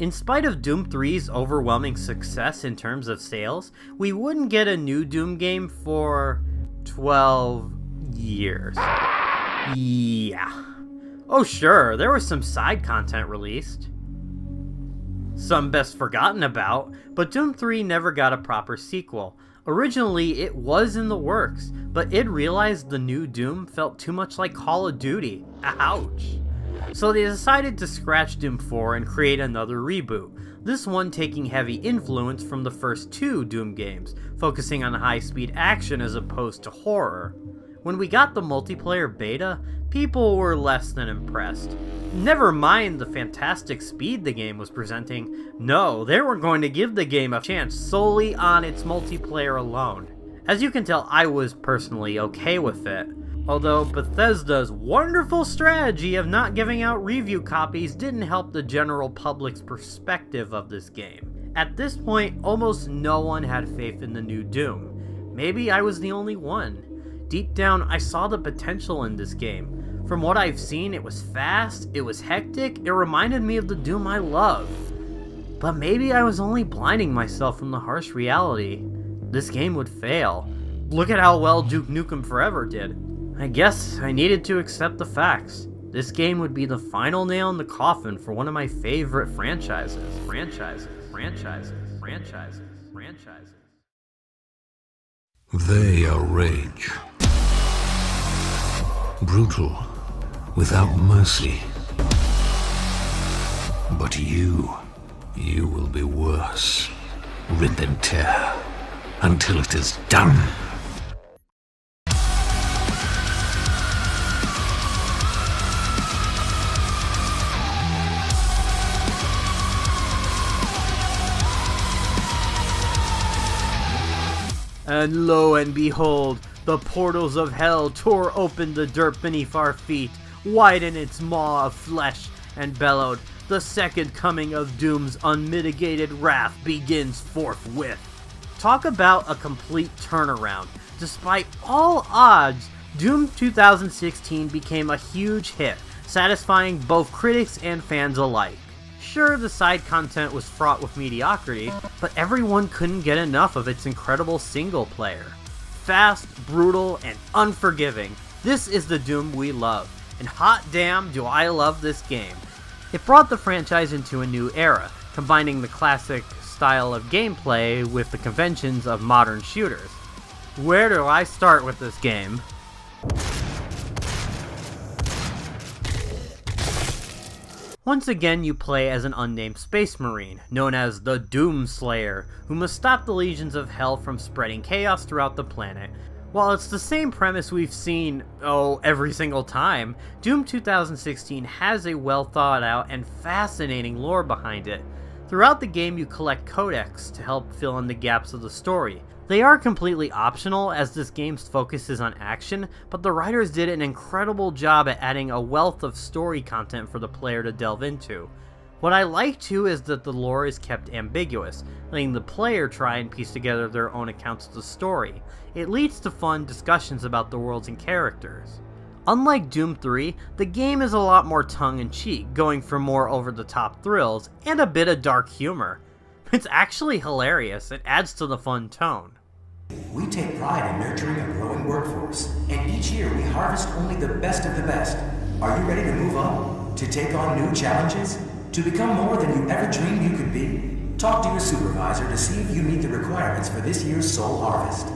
In spite of Doom 3's overwhelming success in terms of sales, we wouldn't get a new Doom game for 12 years. Yeah. Oh sure, there was some side content released. Some best forgotten about, but Doom 3 never got a proper sequel. Originally, it was in the works, but id realized the new Doom felt too much like Call of Duty. Ouch. So they decided to scratch Doom 4 and create another reboot, this one taking heavy influence from the first two Doom games, focusing on high-speed action as opposed to horror. When we got the multiplayer beta, people were less than impressed. Never mind the fantastic speed the game was presenting, no, they were going to give the game a chance solely on its multiplayer alone. As you can tell, I was personally okay with it. Although Bethesda's wonderful strategy of not giving out review copies didn't help the general public's perspective of this game. At this point, almost no one had faith in the new Doom. Maybe I was the only one. Deep down, I saw the potential in this game. From what I've seen, it was fast, it was hectic, it reminded me of the Doom I love. But maybe I was only blinding myself from the harsh reality. This game would fail. Look at how well Duke Nukem Forever did. I guess I needed to accept the facts. This game would be the final nail in the coffin for one of my favorite franchises. They are rage. Brutal, without mercy. But you will be worse. Rip and tear, until it is done. And lo and behold, the portals of hell tore open the dirt beneath our feet, widened its maw of flesh, and bellowed, the second coming of Doom's unmitigated wrath begins forthwith. Talk about a complete turnaround. Despite all odds, Doom 2016 became a huge hit, satisfying both critics and fans alike. Sure, the side content was fraught with mediocrity, but everyone couldn't get enough of its incredible single player. Fast, brutal, and unforgiving, this is the Doom we love, and hot damn do I love this game. It brought the franchise into a new era, combining the classic style of gameplay with the conventions of modern shooters. Where do I start with this game? Once again, you play as an unnamed space marine, known as the Doomslayer, who must stop the legions of hell from spreading chaos throughout the planet. While it's the same premise we've seen, every single time, Doom 2016 has a well thought out and fascinating lore behind it. Throughout the game, you collect codex to help fill in the gaps of the story. They are completely optional, as this game's focus is on action, but the writers did an incredible job at adding a wealth of story content for the player to delve into. What I like too is that the lore is kept ambiguous, letting the player try and piece together their own accounts of the story. It leads to fun discussions about the worlds and characters. Unlike Doom 3, the game is a lot more tongue-in-cheek, going for more over-the-top thrills and a bit of dark humor. It's actually hilarious, it adds to the fun tone. We take pride in nurturing a growing workforce, and each year we harvest only the best of the best. Are you ready to move on? To take on new challenges? To become more than you ever dreamed you could be? Talk to your supervisor to see if you meet the requirements for this year's Soul Harvest.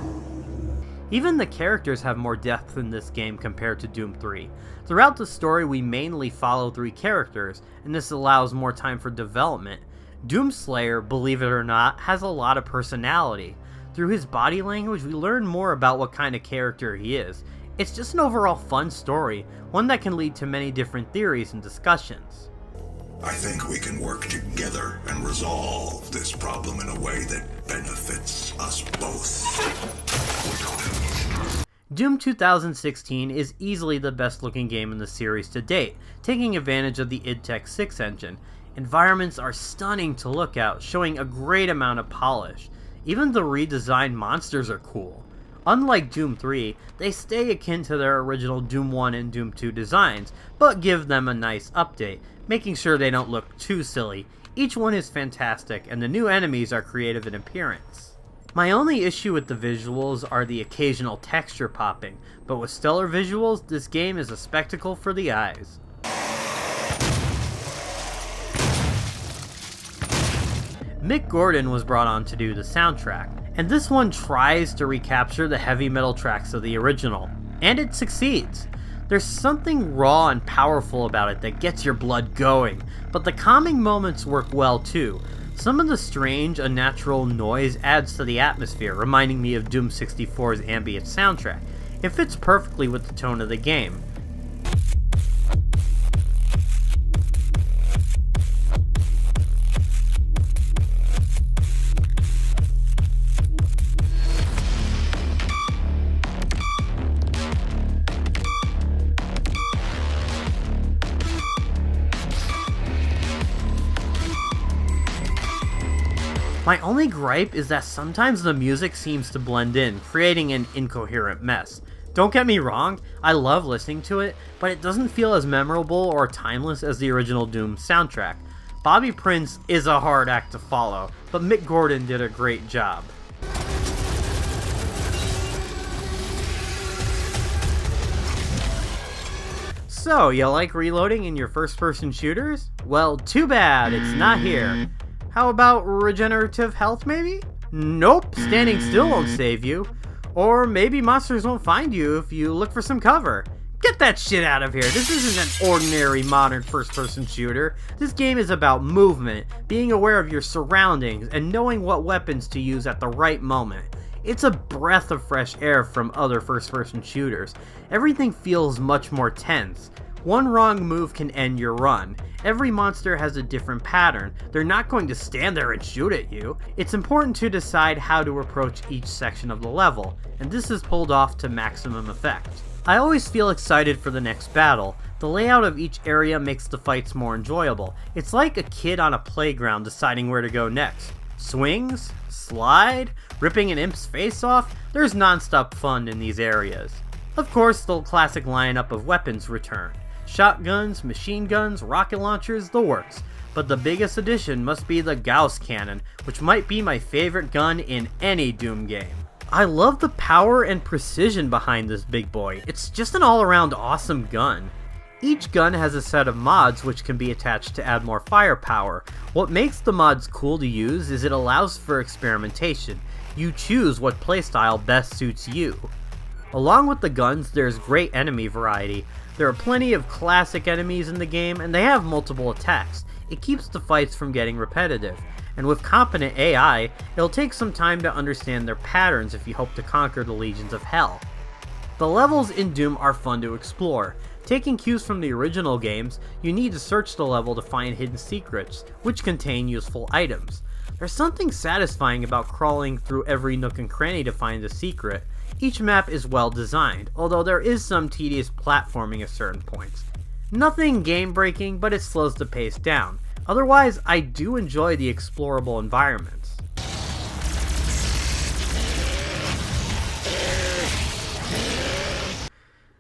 Even the characters have more depth in this game compared to Doom 3. Throughout the story, we mainly follow 3 characters, and this allows more time for development. Doomslayer, believe it or not, has a lot of personality. Through his body language, we learn more about what kind of character he is. It's just an overall fun story, one that can lead to many different theories and discussions. I think we can work together and resolve this problem in a way that benefits us both. Doom 2016 is easily the best looking game in the series to date, taking advantage of the id Tech 6 engine. Environments are stunning to look at, showing a great amount of polish. Even the redesigned monsters are cool. Unlike Doom 3, they stay akin to their original Doom 1 and Doom 2 designs, but give them a nice update, making sure they don't look too silly, Each one is fantastic, and the new enemies are creative in appearance. My only issue with the visuals are the occasional texture popping, but with stellar visuals, this game is a spectacle for the eyes. Mick Gordon was brought on to do the soundtrack, and this one tries to recapture the heavy metal tracks of the original, and it succeeds. There's something raw and powerful about it that gets your blood going, but the calming moments work well too. Some of the strange, unnatural noise adds to the atmosphere, reminding me of Doom 64's ambient soundtrack. It fits perfectly with the tone of the game. My only gripe is that sometimes the music seems to blend in, creating an incoherent mess. Don't get me wrong, I love listening to it, but it doesn't feel as memorable or timeless as the original Doom soundtrack. Bobby Prince is a hard act to follow, but Mick Gordon did a great job. So, you like reloading in your first-person shooters? Well, too bad, it's not here. How about regenerative health, maybe? Nope, standing still won't save you. Or maybe monsters won't find you if you look for some cover. Get that shit out of here. This isn't an ordinary modern first-person shooter. This game is about movement, being aware of your surroundings, and knowing what weapons to use at the right moment. It's a breath of fresh air from other first-person shooters. Everything feels much more tense. One wrong move can end your run. Every monster has a different pattern. They're not going to stand there and shoot at you. It's important to decide how to approach each section of the level, and this is pulled off to maximum effect. I always feel excited for the next battle. The layout of each area makes the fights more enjoyable. It's like a kid on a playground deciding where to go next. Swings? Slide? Ripping an imp's face off? There's non-stop fun in these areas. Of course, the classic lineup of weapons return. Shotguns, machine guns, rocket launchers, the works. But the biggest addition must be the Gauss Cannon, which might be my favorite gun in any Doom game. I love the power and precision behind this big boy. It's just an all-around awesome gun. Each gun has a set of mods which can be attached to add more firepower. What makes the mods cool to use is it allows for experimentation. You choose what playstyle best suits you. Along with the guns, there's great enemy variety. There are plenty of classic enemies in the game, and they have multiple attacks. It keeps the fights from getting repetitive. And with competent AI, it'll take some time to understand their patterns if you hope to conquer the legions of hell. The levels in Doom are fun to explore. Taking cues from the original games, you need to search the level to find hidden secrets, which contain useful items. There's something satisfying about crawling through every nook and cranny to find a secret. Each map is well designed, although there is some tedious platforming at certain points. Nothing game-breaking, but it slows the pace down. Otherwise, I do enjoy the explorable environments.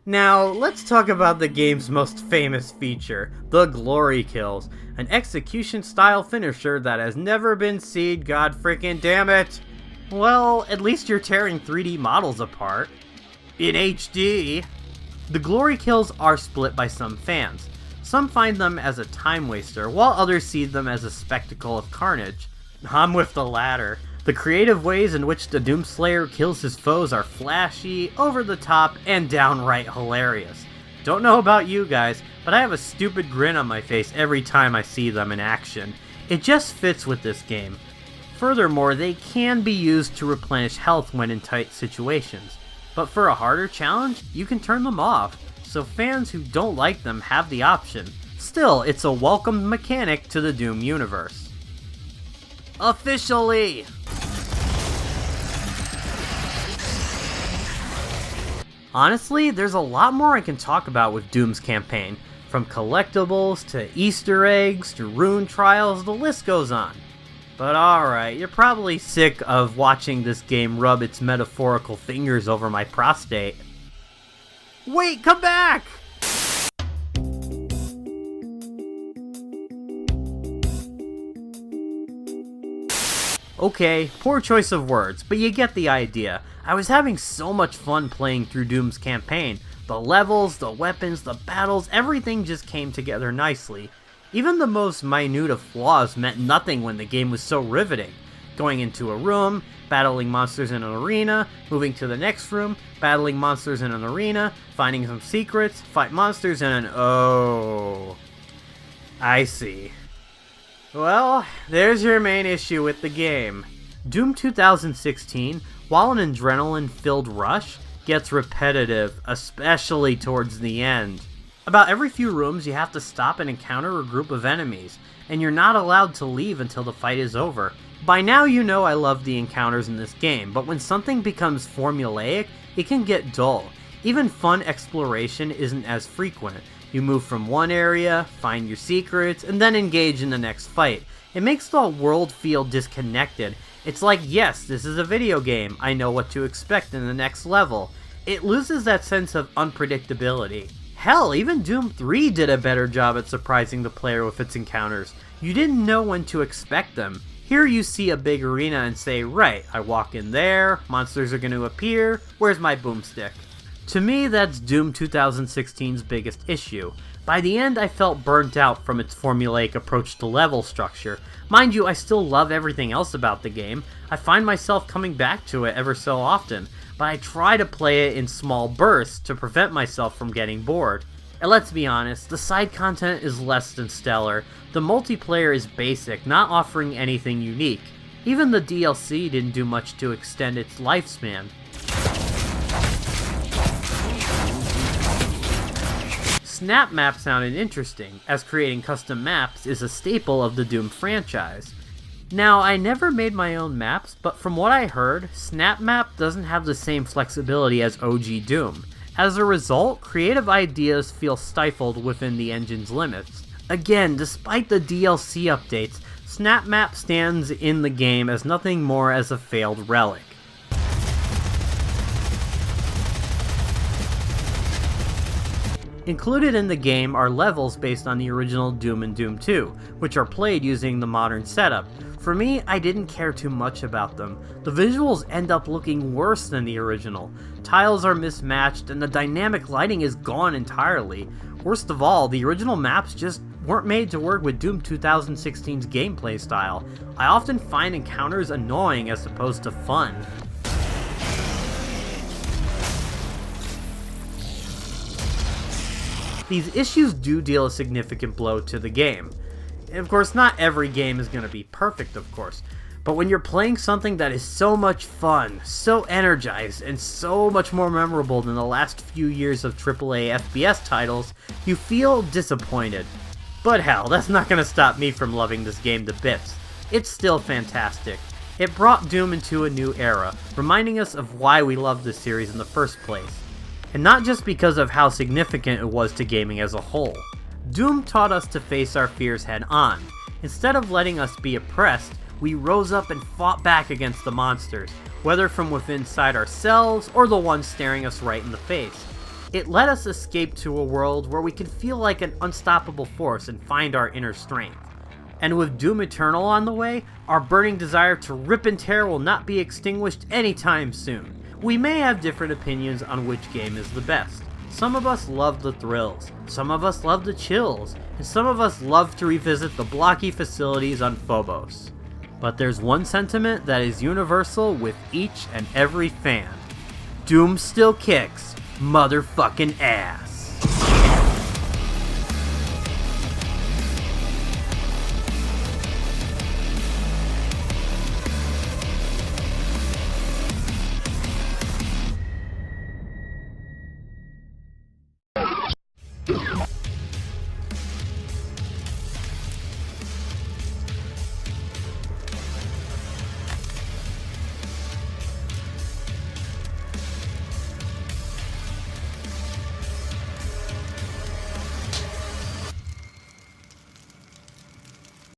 Now, let's talk about the game's most famous feature, the glory kills, an execution-style finisher that has never been seen, god freaking damn it! Well, at least you're tearing 3D models apart. In HD! The glory kills are split by some fans. Some find them as a time waster, while others see them as a spectacle of carnage. I'm with the latter. The creative ways in which the Doomslayer kills his foes are flashy, over the top, and downright hilarious. Don't know about you guys, but I have a stupid grin on my face every time I see them in action. It just fits with this game. Furthermore, they can be used to replenish health when in tight situations. But for a harder challenge, you can turn them off, so fans who don't like them have the option. Still, it's a welcomed mechanic to the Doom universe. Officially! Honestly, there's a lot more I can talk about with Doom's campaign. From collectibles, to Easter eggs, to rune trials, the list goes on. But alright, you're probably sick of watching this game rub its metaphorical fingers over my prostate. Wait, come back! Okay, poor choice of words, but you get the idea. I was having so much fun playing through Doom's campaign. The levels, the weapons, the battles, everything just came together nicely. Even the most minute of flaws meant nothing when the game was so riveting. Going into a room, battling monsters in an arena, moving to the next room, battling monsters in an arena, finding some secrets, fight monsters in an... Oh, I see. Well, there's your main issue with the game. Doom 2016, while an adrenaline-filled rush, gets repetitive, especially towards the end. About every few rooms you have to stop and encounter a group of enemies, and you're not allowed to leave until the fight is over. By now you know I love the encounters in this game, but when something becomes formulaic, it can get dull. Even fun exploration isn't as frequent. You move from one area, find your secrets, and then engage in the next fight. It makes the world feel disconnected. It's like, yes, this is a video game, I know what to expect in the next level. It loses that sense of unpredictability. Hell, even Doom 3 did a better job at surprising the player with its encounters. You didn't know when to expect them. Here you see a big arena and say, right, I walk in there, monsters are going to appear, where's my boomstick? To me, that's Doom 2016's biggest issue. By the end, I felt burnt out from its formulaic approach to level structure. Mind you, I still love everything else about the game. I find myself coming back to it ever so often, but I try to play it in small bursts to prevent myself from getting bored. And let's be honest, the side content is less than stellar. The multiplayer is basic, not offering anything unique. Even the DLC didn't do much to extend its lifespan. Snap Map sounded interesting, as creating custom maps is a staple of the Doom franchise. Now, I never made my own maps, but from what I heard, Snap Map doesn't have the same flexibility as OG Doom. As a result, creative ideas feel stifled within the engine's limits. Again, despite the DLC updates, Snap Map stands in the game as nothing more as a failed relic. Included in the game are levels based on the original Doom and Doom 2, which are played using the modern setup. For me, I didn't care too much about them. The visuals end up looking worse than the original. Tiles are mismatched and the dynamic lighting is gone entirely. Worst of all, the original maps just weren't made to work with Doom 2016's gameplay style. I often find encounters annoying as opposed to fun. These issues do deal a significant blow to the game. Of course, not every game is going to be perfect, of course, but when you're playing something that is so much fun, so energized, and so much more memorable than the last few years of AAA FPS titles, you feel disappointed. But hell, that's not going to stop me from loving this game to bits. It's still fantastic. It brought Doom into a new era, reminding us of why we loved this series in the first place. And not just because of how significant it was to gaming as a whole. Doom taught us to face our fears head on. Instead of letting us be oppressed, we rose up and fought back against the monsters, whether from within inside ourselves or the ones staring us right in the face. It let us escape to a world where we could feel like an unstoppable force and find our inner strength. And with Doom Eternal on the way, our burning desire to rip and tear will not be extinguished anytime soon. We may have different opinions on which game is the best. Some of us love the thrills, some of us love the chills, and some of us love to revisit the blocky facilities on Phobos. But there's one sentiment that is universal with each and every fan. Doom still kicks motherfucking ass.